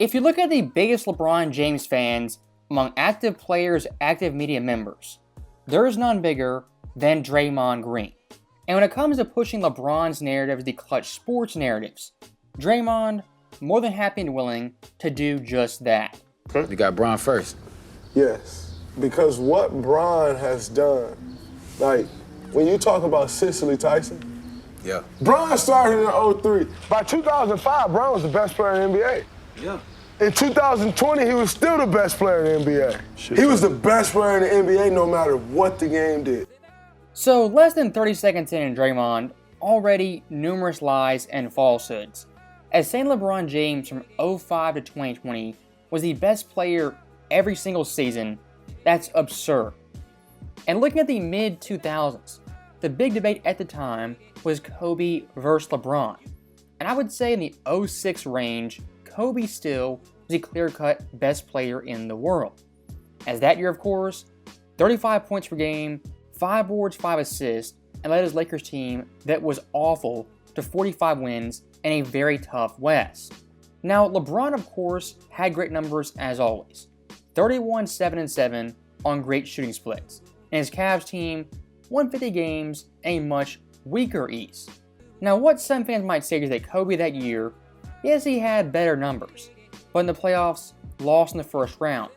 If you look at the biggest LeBron James fans among active players, active media members, there is none bigger than Draymond Green. And when it comes to pushing LeBron's narrative, the Klutch sports narratives, Draymond more than happy and willing to do just that. You got Bron first. Yes, because what Bron has done, like when you talk about Cicely Tyson, Yeah. Bron started in 03. By 2005, Bron was the best player in the NBA. Yeah. In 2020, he was still the best player in the NBA. He was the best player in the NBA no matter what the game did. So less than 30 seconds in Draymond, already numerous lies and falsehoods. As saying LeBron James from 05 to 2020 was the best player every single season, that's absurd. And looking at the mid-2000s, the big debate at the time was Kobe versus LeBron. And I would say in the 06 range, Kobe still was the clear-cut best player in the world. As that year, of course, 35 points per game, 5 boards, 5 assists, and led his Lakers team that was awful to 45 wins in a very tough West. Now, LeBron, of course, had great numbers as always. 31, 7, and 7 on great shooting splits. And his Cavs team won 50 games in a much weaker East. Now, what some fans might say is that Kobe that year, yes, he had better numbers, but in the playoffs, lost in the first round,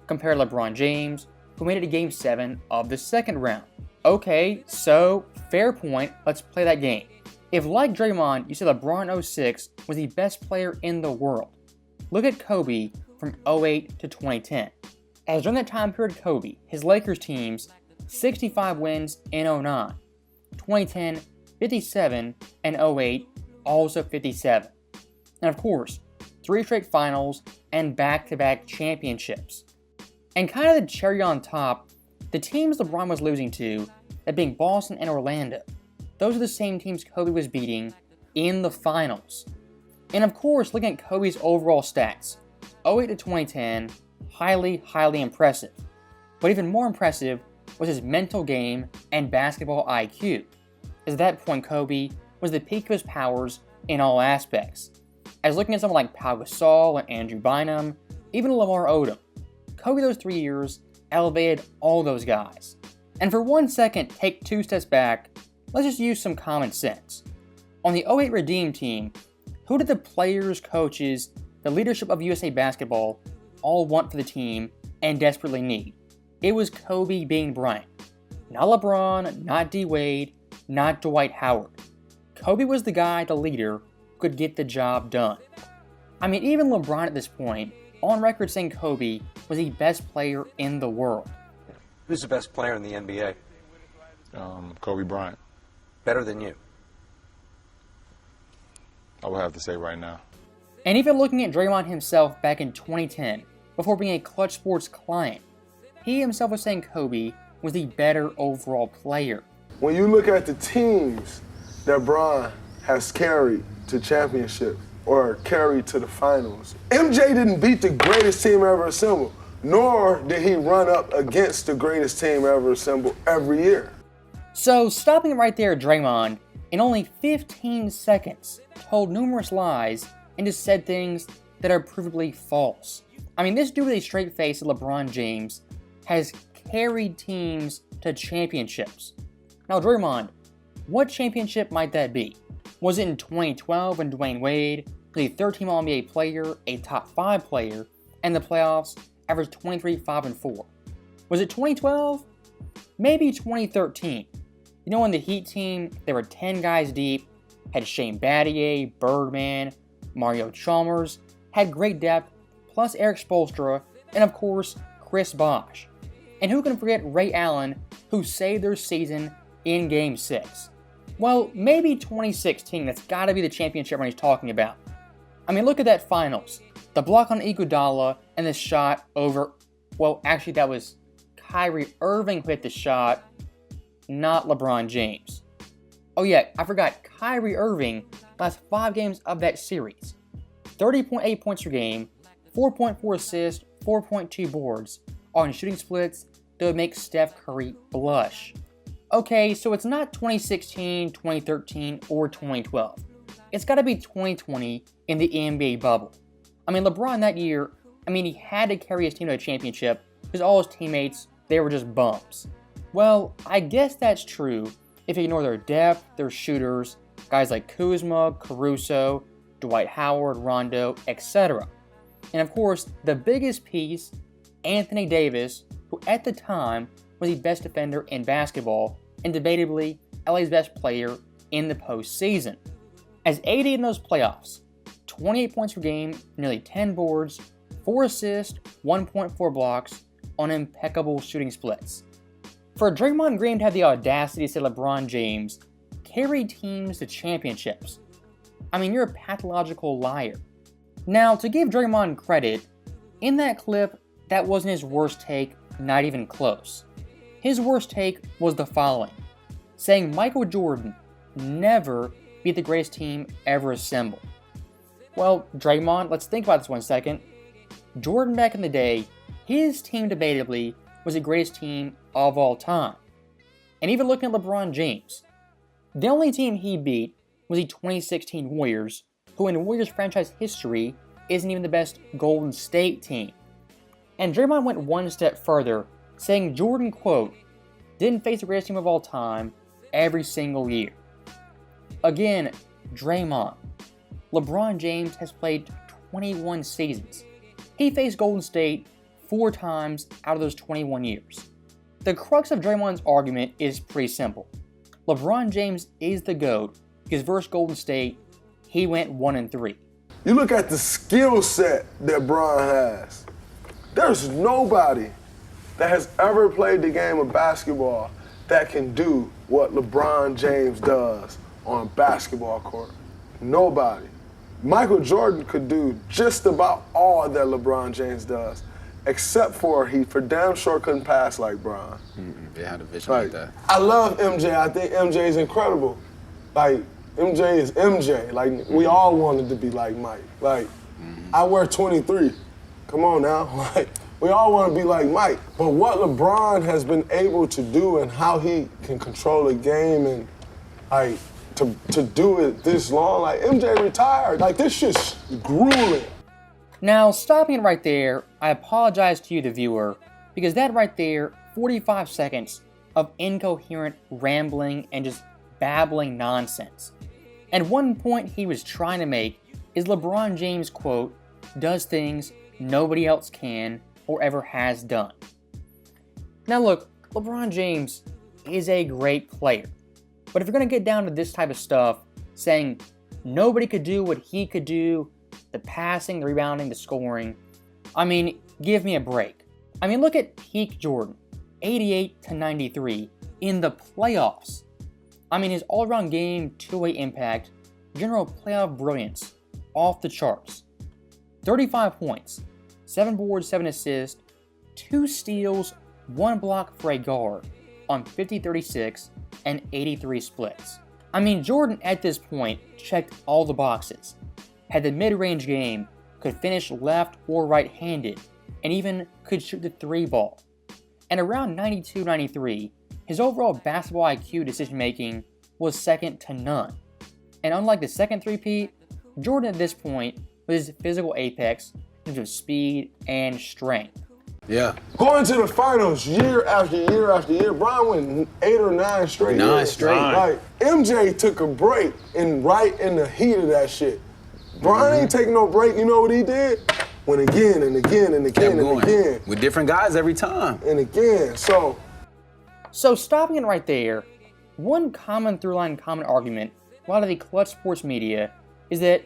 compared to LeBron James, who made it to Game 7 of the second round. Okay, so, fair point, let's play that game. If, like Draymond, you say LeBron 06 was the best player in the world, look at Kobe from 08 to 2010. As during that time period, Kobe, his Lakers teams, 65 wins in 09, 2010, 57, and 08, also 57. And of course, 3 straight finals and back-to-back championships. And kind of the cherry on top, the teams LeBron was losing to, that being Boston and Orlando, those are the same teams Kobe was beating in the finals. And of course, looking at Kobe's overall stats, 08 to 2010, highly impressive. But even more impressive was his mental game and basketball IQ. As at that point, Kobe was the peak of his powers in all aspects. As looking at someone like Pau Gasol and Andrew Bynum, even Lamar Odom, Kobe those 3 years elevated all those guys. And for 1 second, take 2 steps back, let's just use some common sense. On the 08 Redeem team, who did the players, coaches, the leadership of USA Basketball all want for the team and desperately need? It was Kobe being Bryant. Not LeBron, not D-Wade, not Dwight Howard. Kobe was the guy, the leader, who could get the job done. I mean, even LeBron at this point, on record saying Kobe was the best player in the world. Who's the best player in the NBA? Kobe Bryant. Better than you? I would have to say right now. And even looking at Draymond himself back in 2010, before being a Klutch Sports client, he himself was saying Kobe was the better overall player. When you look at the teams that Bron has carried to championship or carried to the finals, MJ didn't beat the greatest team ever assembled, nor did he run up against the greatest team ever assembled every year. So, stopping right there, Draymond, in only 15 seconds, told numerous lies and just said things that are provably false. I mean, this dude with a straight face of LeBron James has carried teams to championships. Now, Draymond, what championship might that be? Was it in 2012 when Dwayne Wade was a third-team All-NBA player, a top 5 player, and the playoffs averaged 23, 5, and 4? Was it 2012? Maybe 2013. You know, when the Heat team, they were 10 guys deep, had Shane Battier, Birdman, Mario Chalmers, had great depth, plus Eric Spoelstra, and of course, Chris Bosh. And who can forget Ray Allen, who saved their season in Game 6? Well, maybe 2016, that's gotta be the championship run he's talking about. I mean, look at that finals. The block on Iguodala and the shot over, well, actually that was Kyrie Irving who hit the shot, not LeBron James. Oh yeah, I forgot, Kyrie Irving, last 5 games of that series. 30.8 points per game, 4.4 assists, 4.2 boards, on shooting splits that would make Steph Curry blush. Okay, so it's not 2016, 2013, or 2012. It's gotta be 2020 in the NBA bubble. I mean, LeBron that year, he had to carry his team to a championship because all his teammates, they were just bums. Well, I guess that's true if you ignore their depth, their shooters, guys like Kuzma, Caruso, Dwight Howard, Rondo, etc. And of course, the biggest piece, Anthony Davis, who at the time was the best defender in basketball and debatably LA's best player in the postseason. As AD in those playoffs, 28 points per game, nearly 10 boards, 4 assists, 1.4 blocks on impeccable shooting splits. For Draymond Green to have the audacity to say LeBron James carried teams to championships, you're a pathological liar. Now, to give Draymond credit, in that clip, that wasn't his worst take, not even close. His worst take was the following, saying Michael Jordan never beat the greatest team ever assembled. Well, Draymond, let's think about this 1 second. Jordan back in the day, his team debatably was the greatest team of all time. And even looking at LeBron James, the only team he beat was the 2016 Warriors, who in Warriors franchise history isn't even the best Golden State team. And Draymond went one step further, saying Jordan, quote, didn't face the greatest team of all time every single year. Again, Draymond. LeBron James has played 21 seasons. He faced Golden State 4 times out of those 21 years. The crux of Draymond's argument is pretty simple. LeBron James is the GOAT because versus Golden State, he went 1-3. You look at the skill set that Bron has. There's nobody that has ever played the game of basketball that can do what LeBron James does on a basketball court. Nobody. Michael Jordan could do just about all that LeBron James does, except for he for damn sure couldn't pass like Bron. They had a vision like that. I love MJ. I think MJ is incredible. MJ is MJ. We all wanted to be like Mike. I wear 23. Come on now. We all want to be like Mike. But what LeBron has been able to do and how he can control a game and to do it this long, MJ retired. This shit's grueling. Now, stopping it right there, I apologize to you, the viewer, because that right there, 45 seconds of incoherent rambling and just babbling nonsense. And one point he was trying to make is LeBron James, quote, does things nobody else can or ever has done. Now look, LeBron James is a great player. But if you're going to get down to this type of stuff, saying nobody could do what he could do, the passing, the rebounding, the scoring, give me a break. Look at peak Jordan, 88-93 in the playoffs. His all-around game, two-way impact, general playoff brilliance, off the charts. 35 points, 7 boards, 7 assists, 2 steals, 1 block for a guard on 50-36 and 83 splits. Jordan at this point checked all the boxes. Had the mid-range game, could finish left or right-handed, and even could shoot the 3 ball. And around 92-93, his overall basketball IQ decision-making was second to none. And unlike the second three-peat, Jordan at this point was his physical apex in terms of speed and strength. Yeah. Going to the finals year after year after year, Bron went 8 or 9 straight. 9 straight. MJ took a break right in the heat of that shit. Bron ain't taking no break. You know what he did? Went again and again and again and again. With different guys every time. And again, so stopping it right there, one common through-line common argument a lot of the Klutch sports media is that,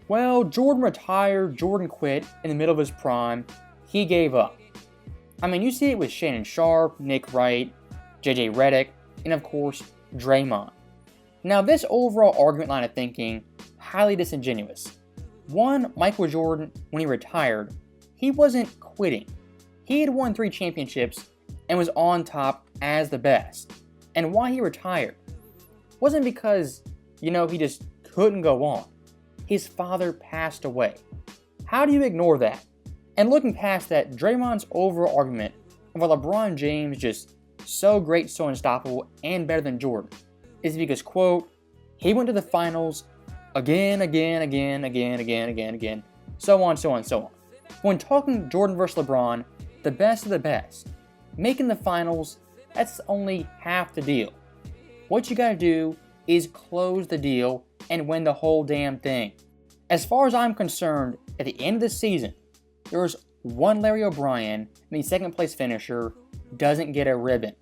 well, Jordan retired, Jordan quit in the middle of his prime, he gave up. You see it with Shannon Sharpe, Nick Wright, JJ Redick, and of course, Draymond. Now this overall argument line of thinking, highly disingenuous. One, Michael Jordan, when he retired, he wasn't quitting. He had won 3 championships and was on top as the best. And why he retired wasn't because, he just couldn't go on. His father passed away. How do you ignore that? And looking past that, Draymond's overall argument of why LeBron James just so great, so unstoppable, and better than Jordan is because, quote, he went to the finals again, so on, so on, so on. When talking Jordan versus LeBron, the best of the best, making the finals, that's only half the deal. What you gotta do is close the deal and win the whole damn thing. As far as I'm concerned, at the end of the season, there's one Larry O'Brien, and the second place finisher doesn't get a ribbon.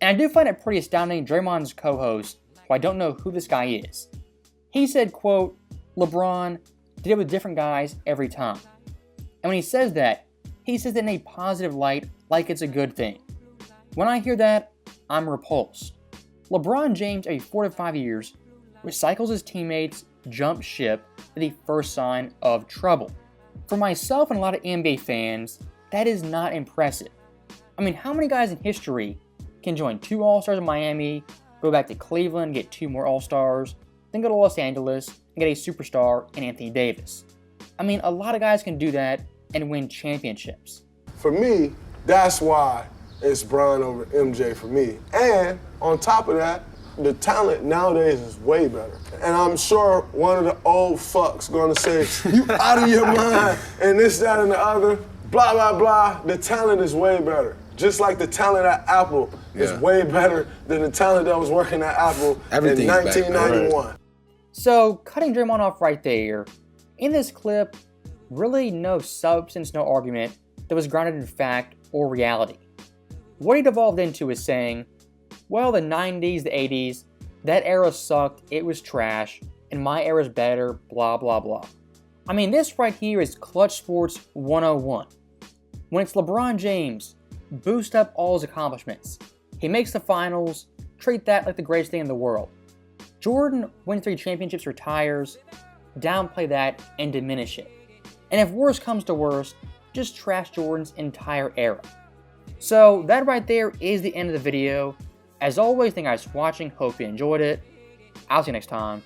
And I do find it pretty astounding Draymond's co-host, who I don't know who this guy is. He said, quote, LeBron did it with different guys every time. And when he says that, he says it in a positive light like it's a good thing. When I hear that, I'm repulsed. LeBron James, every 4 to 5 years, recycles his teammates, jumps ship at the first sign of trouble. For myself and a lot of NBA fans, that is not impressive. I mean, how many guys in history can join 2 All-Stars in Miami, go back to Cleveland, get 2 more All-Stars, then go to Los Angeles and get a superstar in Anthony Davis? I mean, a lot of guys can do that and win championships. For me, that's why it's Bron over MJ for me. And on top of that, the talent nowadays is way better. And I'm sure one of the old fucks gonna say, you out of your mind, and this, that, and the other, blah, blah, blah. The talent is way better. Just like the talent at Apple is way better than the talent that was working at Apple in 1991. So, cutting Draymond off right there, in this clip, really no substance, no argument that was grounded in fact or reality. What he devolved into is saying, well, the 90s, the 80s, that era sucked, it was trash, and my era's better, blah, blah, blah. I mean, this right here is Clutch Sports 101. When it's LeBron James, boost up all his accomplishments. He makes the finals, treat that like the greatest thing in the world. Jordan wins 3 championships, retires, downplay that and diminish it. And if worse comes to worse, just trash Jordan's entire era. So that right there is the end of the video. As always, thank you guys for watching. Hope you enjoyed it. I'll see you next time.